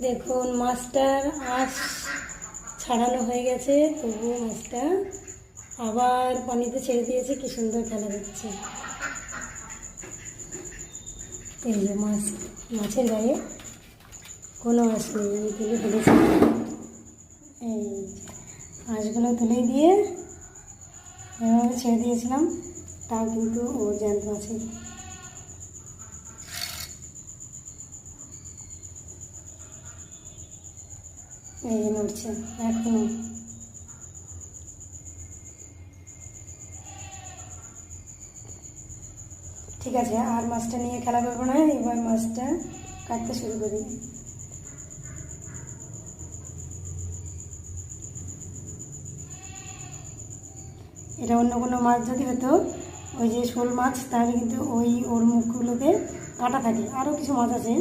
দেখুন মাছটার আঁশ ছাড়ানো হয়ে গেছে, তবুও মাছটা আবার পানিতে ছেড়ে দিয়েছে। কি সুন্দর খেলা করছে। এই যে মাছের গায়ে কোনো আঁশ নেই, আমি তুলে ফেলেছি। এই আঁশগুলো তুলে দিয়ে এভাবে ছেড়ে দিয়েছিলাম, তাও কিন্তু ও জ্যান্ত আছে। এই যে নড়ছে এখনো। ঠিক আছে, আর মাছটা নিয়ে খেলা করবো না, এবার মাছটা কাটতে শুরু করি। এটা অন্য কোনো মাছ যদি হতো, ওই যে শোল মাছ, তাহলে কিন্তু ওর মুখগুলোতে কাটা থাকে। আরও কিছু মাছ আছে